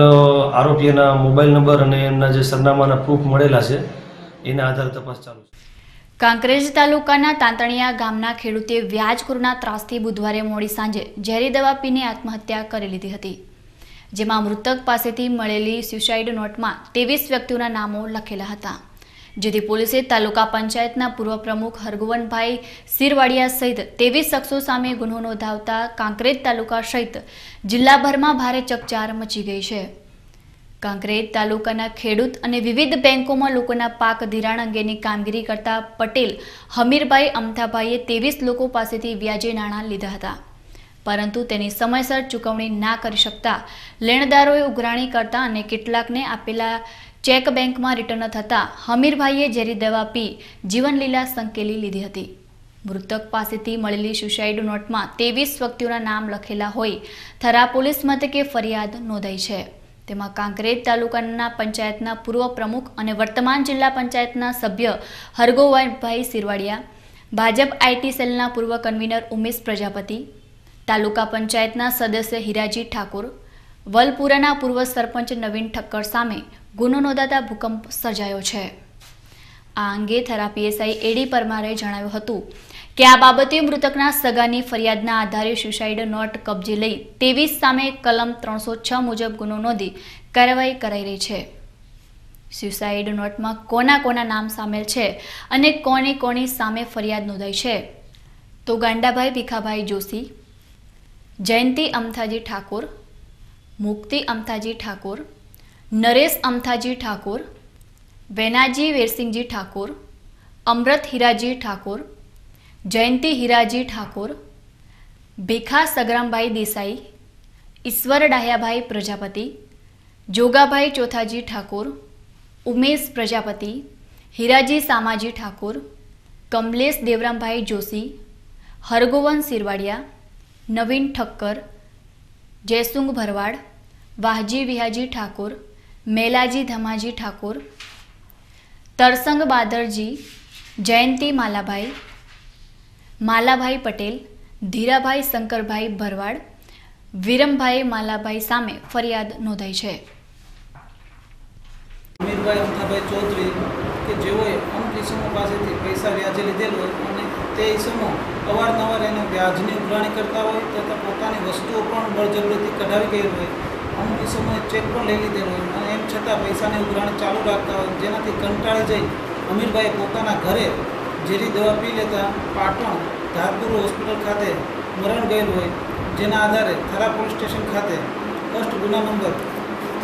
આરોપીના મોબાઈલ નંબર અને એમના જે સરનામાના પ્રૂફ મળેલા છે, એના આધારે તપાસ ચાલુ છે. કાંકરેજ તાલુકાના તાંતણિયા ગામના ખેડૂતે વ્યાજખોરના ત્રાસથી બુધવારે મોડી સાંજે ઝેરી દવા પીને આત્મહત્યા કરી લીધી હતી, જેમાં મૃતક પાસેથી મળેલી સ્યુસાઇડ નોટમાં 23 વ્યક્તિઓના નામો લખેલા હતા, જેથી પોલીસે તાલુકા પંચાયતના પૂર્વ પ્રમુખ હરગોવનભાઈ સિરવાડિયા સહિત 23 શખ્સો સામે ગુનો નોંધાવતા કાંકરેજ તાલુકા સહિત જિલ્લાભરમાં ભારે ચકચાર મચી ગઈ છે. કાંકરેજ તાલુકાના ખેડૂત અને વિવિધ બેંકોમાં લોકોના પાક ધિરાણ અંગેની કામગીરી કરતા પટેલ હમીરભાઈ અમથાભાઈએ 23 લોકો પાસેથી વ્યાજે નાણાં લીધા હતા, પરંતુ તેની સમયસર ચૂકવણી ના કરી શકતા લેણદારોએ ઉઘરાણી કરતા અને કેટલાકને આપેલા ચેક બેંકમાં રિટર્ન થતા હમીરભાઈએ ઝેરી દવા પી જીવનલીલા સંકેલી લીધી હતી. મૃતક પાસેથી મળેલી સુસાઇડ નોટમાં 23 વ્યક્તિઓના નામ લખેલા હોય થરા પોલીસ મથકે ફરિયાદ નોંધાઈ છે. તેમાં કાંકરેજ તાલુકાના પંચાયતના પૂર્વ પ્રમુખ અને વર્તમાન જિલ્લા પંચાયતના સભ્ય હરગોવનભાઈ સિરવાડિયા, ભાજપ આઈટી સેલના પૂર્વ કન્વીનર ઉમેશ પ્રજાપતિ, તાલુકા પંચાયતના સદસ્ય હીરાજી ઠાકોર, વલપુરાના પૂર્વ સરપંચ નવીન ઠક્કર સામે ગુનો નોંધાતા ભૂકંપ સર્જાયો છે. આ અંગે થરા પીએસઆઈ એડી પરમારે જણાવ્યું હતું કે આ બાબતે મૃતકના સગાની ફરિયાદના આધારે સુસાઇડ નોટ કબજે લઈ 23 સામે કલમ 306 મુજબ ગુનો નોંધી કાર્યવાહી કરાઈ રહી છે. સુસાઇડ નોટમાં કોના નામ સામેલ છે અને કોની સામે ફરિયાદ નોંધાઈ છે તો ગાંડાભાઈ ભીખાભાઈ જોશી, જયંતિ અમથાજી ઠાકોર, મુક્તિ અમથાજી ઠાકોર, નરેશ અમથાજી ઠાકોર, વેનાજી વેરસિંહજી ઠાકોર, અમૃત હીરાજી ઠાકોર, જયંતિ હીરાજી ઠાકોર, ભીખા સગરામભાઈ દેસાઈ, ઈશ્વર ડાહ્યાભાઈ પ્રજાપતિ, જોગાભાઈ ચોથાજી ઠાકોર, ઉમેશ પ્રજાપતિ, હીરાજી સામાજી ઠાકોર, કમલેશ દેવરામભાઈ જોશી, હરગોવન સિરવાડિયા, નવીન ઠક્કર, જયસુંગ ભરવાડ, વાહજી વિહાજી ઠાકોર, મેલાજી ધમાજી ઠાકોર, તરસંગ બાદરજી, જયંતિ માલાભાઈ પટેલ, ધીરાભાઈ શંકરભાઈ ભરવાડ, વિરમભાઈ માલાભાઈ સામે ફરિયાદ નોંધાઈ છે. અમીરભાઈ અમથાભાઈ ચૌધરી કે જેઓએ અમુક ઇસમો પાસેથી પૈસા વ્યાજે લીધેલ હોય અને તે ઇસમો અવારનવાર એને વ્યાજની ઉઘરાણી કરતા હોય તથા પોતાની વસ્તુઓ પણ બળજબરીથી કઢાવી ગયેલ હોય, અમુક ઇસમોએ ચેક પણ લઈ લીધેલ હોય અને એમ છતાં પૈસાની ઉઘરાણી ચાલુ રાખતા હોય, જેનાથી કંટાળી જઈ અમીરભાઈએ પોતાના ઘરે ઝેરી દવા પી લેતા પાટણ ધારપુર હોસ્પિટલ ખાતે મરણ ગયેલ હોય, જેના આધારે થરા પોલીસ સ્ટેશન ખાતે ફર્સ્ટ ગુના નંબર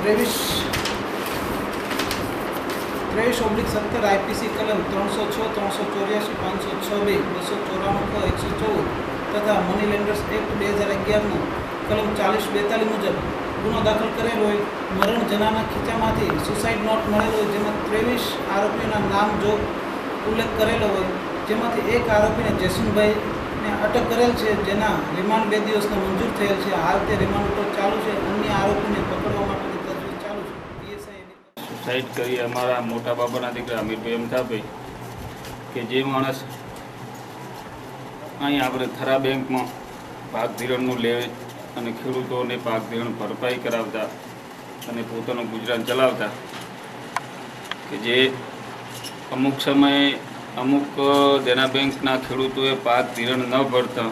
23/17 આઈપીસી કલમ 306, 384, 506(2), 294, 114 તથા મની લેન્ડર્સ એક્ટ 2011નો કલમ 40-42 મુજબ ગુનો દાખલ કરેલ હોય. મરણ જનાના ખીચામાંથી સુસાઇડ નોટ મળેલ હોય, જેમાં 23 આરોપીઓના નામ જો ઉલ્લેખ કરેલો હોય, જેમાંથી એક આરોપીને જયસુંગભાઈને અટક કરેલ છે, જેના રિમાન્ડ 2 દિવસનો મંજૂર થયેલ છે. હાલ તે રિમાન્ડ ઉપર ચાલુ છે. અન્ય આરોપીને પકડવા માટેની તજવીજ ચાલુ છે. સુસાઇડ કરી અમારા મોટા બાબાના દીકરા અમીરભાઈ અમથાભાઈ કે જે માણસ અહીં આપણે થરા બેંકમાં પાક ધિરાણનું લે અને ખેડૂતોને પાક ધિરાણ ભરપાઈ કરાવતા અને પોતાનું ગુજરાન ચલાવતા, કે જે અમુક સમયે અમુક દેના બેંકના ખેડૂતોએ પાક ધિરાણ ન ભરતા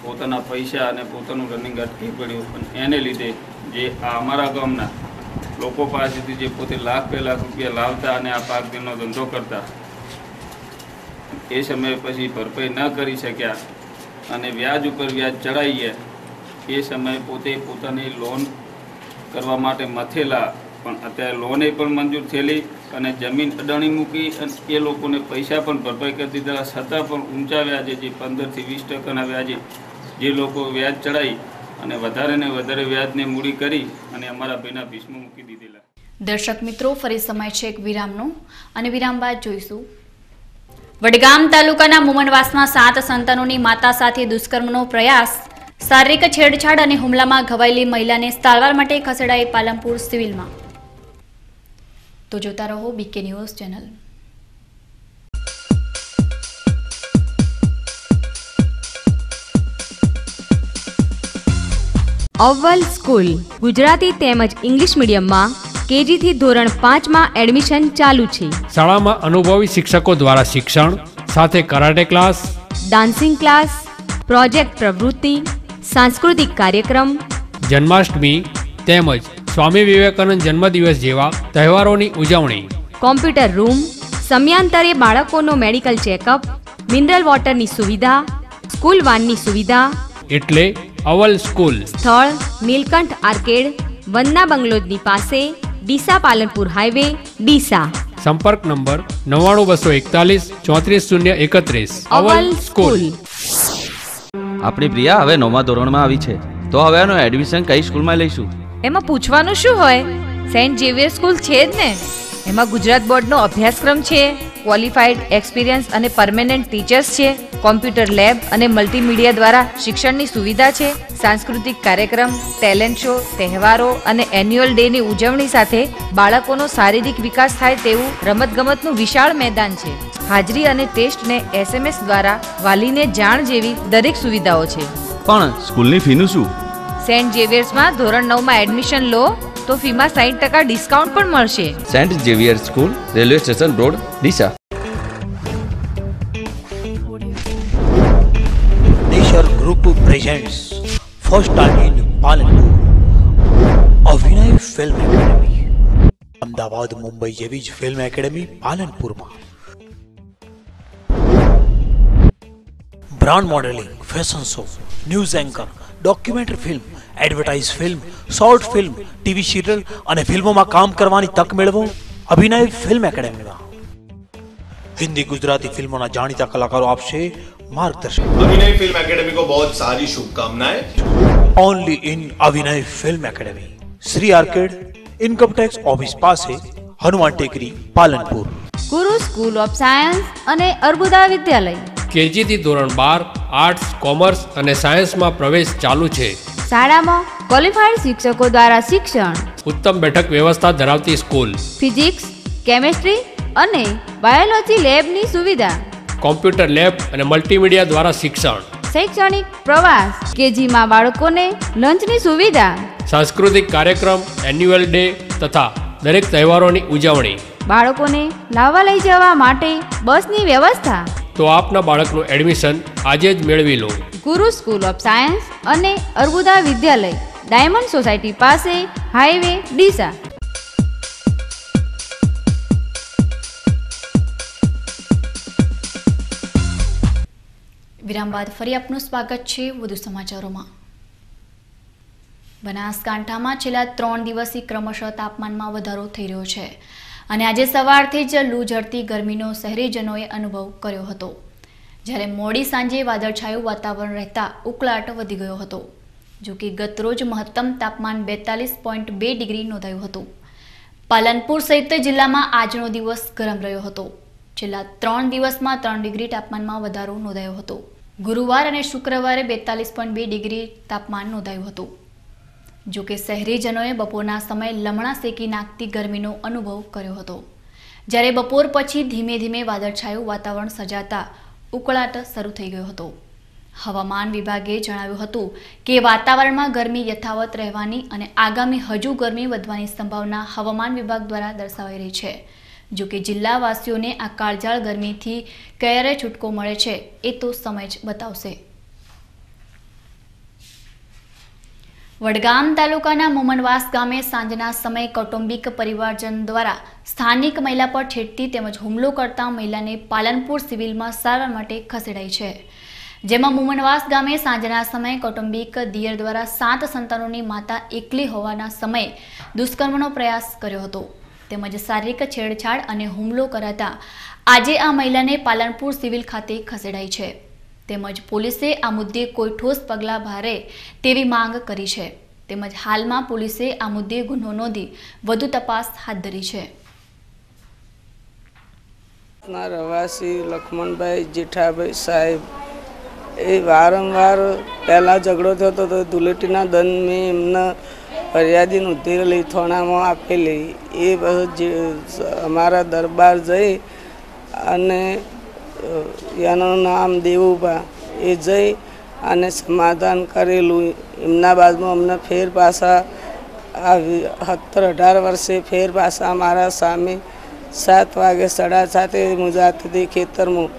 પોતાના પૈસા અને પોતાનું રનિંગ અટકી પડ્યું, અને એને લીધે જે આ અમારા ગામના લોકો પાસેથી જે પોતે લાખ 2 લાખ રૂપિયા લાવતા અને આ પાક ધિરાણનો ધંધો કરતા, એ સમયે પછી ભરપાઈ ન કરી શક્યા અને વ્યાજ ઉપર વ્યાજ ચડાવીએ એ સમયે પોતે પોતાની લોન કરવા માટે મથેલા, પણ અત્યારે લોને પણ મંજૂર થયેલી અને જમીન અડાણી મૂકી અને એ લોકોને પૈસા પણ ભરપાઈ કરી દીધેલા, છતાં પણ ઊંચા વ્યાજે જે 15 થી 20% વ્યાજે જે લોકો વ્યાજ ચડાવી અને વધારે ને વધારે વ્યાજને મૂડી કરી અને અમારા ભાઈના ભીસમાં મૂકી દીધેલા. દર્શક મિત્રો, ફરી સમય છે એક વિરામનો અને વિરામ બાદ જોઈશું. વડગામ તાલુકાના મુમનવાસમાં 7 સંતાનોની માતા સાથે દુષ્કર્મનો પ્રયાસ, શારીરિક છેડછાડ અને હુમલામાં ઘવાયેલી મહિલાને સારવાર માટે ખસેડાઈ પાલનપુર સિવિલમાં. તો જોતા રહો બીકે ન્યૂઝ ચેનલ. અવ્વલ સ્કૂલ ગુજરાતી તેમજ ઇંગ્લિશ મીડિયમમાં કેજી થી ધોરણ 5 માં એડમિશન ચાલુ છે. શાળામાં અનુભવી શિક્ષકો દ્વારા શિક્ષણ સાથે karate class, dancing class, project પ્રવૃત્તિ, સાંસ્કૃતિક કાર્યક્રમ, જન્માષ્ટમી તેમજ સ્વામી વિવેકાનંદ જન્મદિવસ જેવા તહેવારોની ઉજવણી, કોમ્પ્યુટર રૂમ, સમયાંતરે બાળકોનો મેડિકલ ચેકઅપ, મિનરલ વોટરની સુવિધા, સ્કૂલ વાનની સુવિધા. એટલે અવ્વલ સ્કૂલ. સ્થળ નીલકંઠ આર્કેડ, વંદના બંગલોની પાસે, ડીસા પાલનપુર હાઈવે, ડીસા. સંપર્ક નંબર 99241 34031. અવ્વલ સ્કૂલ. આપણી પ્રિયા હવે 9મા ધોરણમાં આવી છે, તો હવે એનું એડમિશન કઈ સ્કૂલમાં લઈશું? એમાં પૂછવાનું શું હોય, સેન્ટ ઝેવિયર સ્કૂલ છે જ ને. એમાં ગુજરાત બોર્ડનો અભ્યાસક્રમ છે, ક્વોલિફાઈડ, એક્સપિરિયન્સ અને પરમેનન્ટ ટીચર્સ છે, કોમ્પ્યુટર લેબ અને મલ્ટીમીડિયા દ્વારા શિક્ષણની સુવિધા છે, સાંસ્કૃતિક કાર્યક્રમ, ટેલેન્ટ શો, તહેવારો અને એન્યુઅલ ડેની ઉજવણી સાથે બાળકોનો શારીરિક વિકાસ થાય તેવું રમતગમતનું વિશાળ મેદાન છે. હાજરી અને ટેસ્ટને SMS દ્વારા વાલીને જાણ જેવી દરેક સુવિધાઓ છે. પણ સ્કૂલની ફીનું શું? સેન્ટ ઝેવિયર્સમાં ધોરણ 9માં એડમિશન લો તો ફીમાં 60% ડિસ્કાઉન્ટ પણ મળશે. Saint Xavier school, railway station road, Deesa. Nature Group presents first time in Palanpur Abhinay film academy. Ahmedabad, Mumbai જેવી જ ફિલ્મ એકેડમી પાલનપુરમાં. Brand modelling, fashion show, news anchor, documentary film, advertise film, short film, TV serial અને ફિલ્મોમાં કામ કરવાની તક મેળવો અભિનય ફિલ્મ એકેડમીમાં. हिंदी गुजराती फिल्मों ना जानीता कलाकारों आपसे मार्गदर्शन. अभिनय फिल्म एकेडमी को बहुत सारी शुभकामनाएं. Only in Abhinay film academy, Shri arcade, income tax office पास है, हनुमान टेकरी, पालनपुर. ગુરુ સ્કૂલ ઓફ સાયન્સ અને અર્બુદા વિદ્યાલય. કેજી થી ધોરણ 12 આર્ટ્સ, કોમર્સ અને સાયન્સમાં પ્રવેશ ચાલુ છે. શાળામાં ક્વોલિફાઈડ શિક્ષકો દ્વારા શિક્ષણ, ઉત્તમ બેઠક વ્યવસ્થા ધરાવતી સ્કૂલ, ફિઝિક્સ, કેમેસ્ટ્રી અને બાયોલોજી લેબની સુવિધા, કોમ્પ્યુટર લેબ અને મલ્ટીમીડિયા દ્વારા શિક્ષણ, શૈક્ષણિક પ્રવાસ, કેજીમાં બાળકોને લંચની સુવિધા, સાંસ્કૃતિક કાર્યક્રમ, એન્યુઅલ ડે તથા દરેક તહેવારોની ઉજવણી. બાળકોને લાવવા લઈ જવા માટે બસની વ્યવસ્થા. તો આપના બાળકનું એડમિશન આજે જ મેળવી લો. ગુરુ સ્કૂલ ઓફ સાયન્સ અને અર્બુદા વિદ્યાલય, ડાયમંડ સોસાયટી પાસે, હાઈવે, ડીસા. વિરામ બાદ ફરી આપનું સ્વાગત છે વધુ સમાચારોમાં. બનાસકાંઠામાં છેલ્લા 3 દિવસથી ક્રમશઃ તાપમાનમાં વધારો થઈ રહ્યો છે અને આજે સવારથી જ લૂ ઝડતી ગરમીનો શહેરીજનોએ અનુભવ કર્યો હતો, જ્યારે મોડી સાંજે વાદળછાયું વાતાવરણ રહેતા ઉકળાટ વધી ગયો હતો. જો કે ગતરોજ મહત્તમ તાપમાન 42.2 ડિગ્રી નોંધાયું હતું. પાલનપુર સહિત જિલ્લામાં આજનો દિવસ ગરમ રહ્યો હતો. છેલ્લા 3 દિવસમાં 3 ડિગ્રી તાપમાનમાં વધારો નોંધાયો હતો. ગુરુવાર અને શુક્રવારે 42.2 ડિગ્રી તાપમાન નોંધાયું હતું. જો કે શહેરીજનોએ બપોરના સમયે લમણા શેકી નાખતી ગરમીનો અનુભવ કર્યો હતો, જ્યારે બપોર પછી ધીમે ધીમે વાદળછાયું વાતાવરણ સર્જાતા ઉકળાટ શરૂ થઈ ગયો હતો. હવામાન વિભાગે જણાવ્યું હતું કે વાતાવરણમાં ગરમી યથાવત રહેવાની અને આગામી હજુ ગરમી વધવાની સંભાવના હવામાન વિભાગ દ્વારા દર્શાવાઈ રહી છે. જો કે જિલ્લાવાસીઓને આ કાળઝાળ ગરમીથી ક્યારે છૂટકો મળે છે એ તો સમય જ બતાવશે. વડગામ તાલુકાના મોમનવાસ ગામે સાંજના સમયે કૌટુંબિક પરિવારજન દ્વારા સ્થાનિક મહિલા પર છેડતી તેમજ હુમલો કરતા મહિલાને પાલનપુર સિવિલમાં સારવાર માટે ખસેડાઈ છે. જેમાં મુમનવાસ ગામે સાંજના સમયે કૌટુંબિક દિયર દ્વારા 7 સંતાનોની માતા એકલી હોવાના સમયે દુષ્કર્મનો પ્રયાસ કર્યો હતો તેમજ શારીરિક છેડછાડ અને હુમલો કરાતા આજે આ મહિલાને પાલનપુર સિવિલ ખાતે ખસેડાઈ છે તેમજ પોલીસે આ મુદ્દે કોઈ ઠોસ પગલાં ભરે તેવી માંગ કરી છે તેમજ હાલમાં પોલીસે આ મુદ્દે ગુનો નોંધી વધુ તપાસ હાથ ધરી છે। રહેવાસી લખમણભાઈ જેઠાભાઈ સાહેબ એ વારંવાર પહેલાં ઝઘડો થતો હતો ધૂળેટીના દંડ મેં એમને ફરિયાદી નોંધેલી થોણામાં આપેલી એ અમારા દરબાર જઈ અને એનું નામ દેવુભા એ જઈ અને સમાધાન કરેલું એમના બાદમાં અમને ફેર પાછા 17-18 વર્ષે ફેર પાછા અમારા સામે 7 વાગે 7:30 મુજાતી ખેતરમાં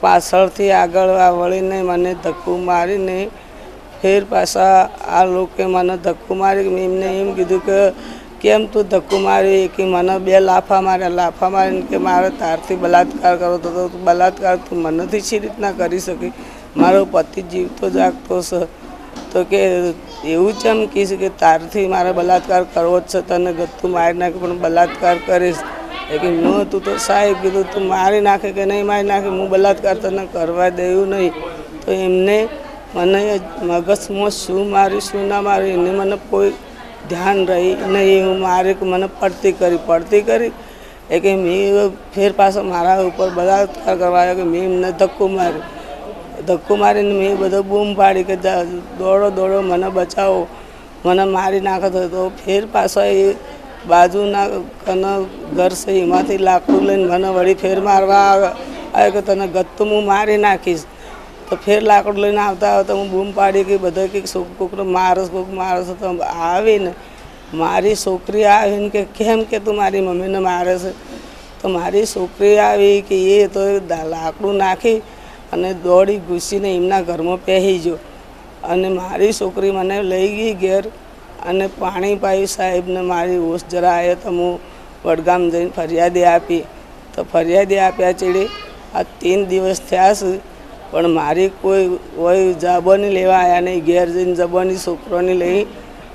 પાછળથી આગળ વળીને મને ધક્કો મારીને ફેર પાછા આ લોકોએ મને ધક્કો મારી મેં એમને એમ કીધું કે કેમ તું ધક્કો મારી કે મને 2 લાફા મારીને કે મારે તારથી બલાત્કાર કરો તો બલાત્કાર તું મનેથી શી રીતના કરી શકી મારો પતિ જીવતો જાગતો છે તો કે એવું જ એમ કહીશ કે તારથી મારે બલાત્કાર કરવો જ છે તને ગત્તું મારી નાખે પણ બલાત્કાર કરીશ કે ન તું તો સાહેબ કીધું તું મારી નાખે કે નહીં મારી નાખે હું બલાત્કાર તને કરવા દેવું નહીં તો એમને મને મગજમાં શું મારી શું ના મારી એને મને કોઈ ધ્યાન રહી નહીં હું મારે મને પડતી કરી એ કે મેં ફેર પાછો મારા ઉપર બલાત્કાર કરવાયો કે મેં એમને ધક્કો મારીને મેં બધો બૂમ પાડી કે દોડો મને બચાવો મને મારી નાખતો તો ફેર પાછો એ બાજુના ઘર છે એમાંથી લાકડું લઈને મને વળી ફેર મારવા આવે કે તને ગત્તું હું મારી નાખીશ તો ફેર લાકડું લઈને આવતા હું બૂમ પાડી કે બધા કે કોકને મારસ તો આવીને મારી છોકરી આવીને કે કેમ કે તું મારી મમ્મીને મારે છે તો મારી છોકરી આવી કે એ તો લાકડું નાખી અને દોડી ઘૂસીને એમના ઘરમાં પહેરી ગયો અને મારી છોકરી મને લઈ ગઈ ઘેર અને પાણી પાયું સાહેબને મારી હોશ જરા આવ્યો તો હું વડગામ જઈને ફરિયાદી આપી તો ફરિયાદી આપ્યા ચીડી આ 3 દિવસ થયા છે પણ મારી કોઈ જબાની લેવા આવ્યા નહીં ઘેર જઈને જબાની છોકરોની લઈ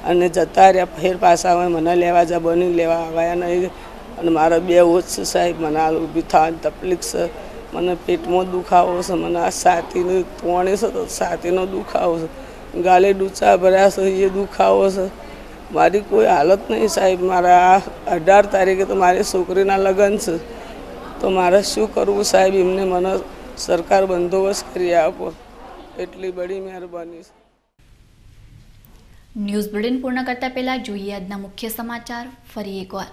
અને જતા રહ્યા ફેર પાછા હોય મને લેવા જબાની લેવા આવ્યા નહીં અને મારા 2 હોશ છે સાહેબ મને આ ઊભી થવાની તકલીફ છે મને પેટમાં દુખાવો છે મને આ છાતીનો તોણે છે તો છાતીનો દુખાવો છે ગાલે ડૂચા ભર્યા છે એ દુખાવો છે મારી કોઈ હાલત નહીં સાહેબ મારા 18 તારીખે તો મારી છોકરીના લગ્ન છે તો મારે શું કરવું સાહેબ એમને મને સરકાર બંદોબસ્ત કરી આપો એટલી બડી મહેરબાની છે। ન્યૂઝ બુલેટિન પૂર્ણ કરતા પહેલા જોઈએ આજના મુખ્ય સમાચાર ફરી એકવાર।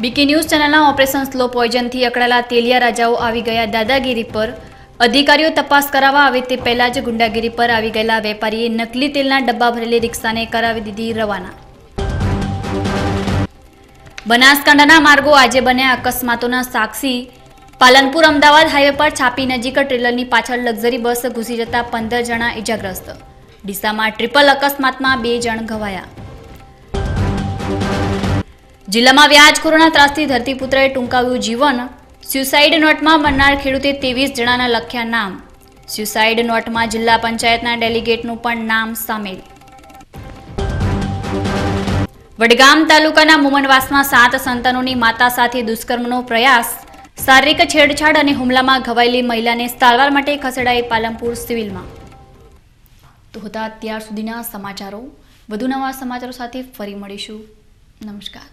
બીકે ન્યૂઝ ચેનલના ઓપરેશન સ્લો પોઈઝનથી અકળાયેલા તેલિયા રાજાઓ આવી ગયા દાદાગીરી પર અધિકારીઓ તપાસ કરાવવા આવે તે પહેલા જ ગુંડાગીરી પર આવી ગયેલા વેપારીએ નકલી તેલના ડબ્બા ભરેલી રિક્ષાને કરાવી દીધી રવાના। બનાસકાંઠાના માર્ગો આજે બન્યા અકસ્માતોના સાક્ષી। પાલનપુર અમદાવાદ હાઈવે પર છાપી નજીક ટ્રેલરની પાછળ લક્ઝરી બસ ઘૂસી જતા 15 જણા ઇજાગ્રસ્ત। ડીસામાં ટ્રિપલ અકસ્માતમાં 2 જણ ઘવાયા। જિલ્લામાં વ્યાજખોરોના ત્રાસથી ધરતીપુત્રએ ટૂંકાવ્યું જીવન। સ્યુસાઇડ નોટમાં મરનાર ખેડૂતે 23 જણાના લખ્યા નામ। સ્યુસાઇડ નોટમાં જિલ્લા પંચાયતના ડેલિગેટનું પણ નામ સામેલ। વડગામ તાલુકાના મુમનવાસમાં 7 સંતાનોની માતા સાથે દુષ્કર્મનો પ્રયાસ। શારીરિક છેડછાડ અને હુમલામાં ઘવાયેલી મહિલાને સારવાર માટે ખસેડાઈ પાલનપુર સિવિલમાં। તો હતા અત્યાર સુધીના સમાચારો। વધુ નવા સમાચારો સાથે ફરી મળીશું। નમસ્કાર।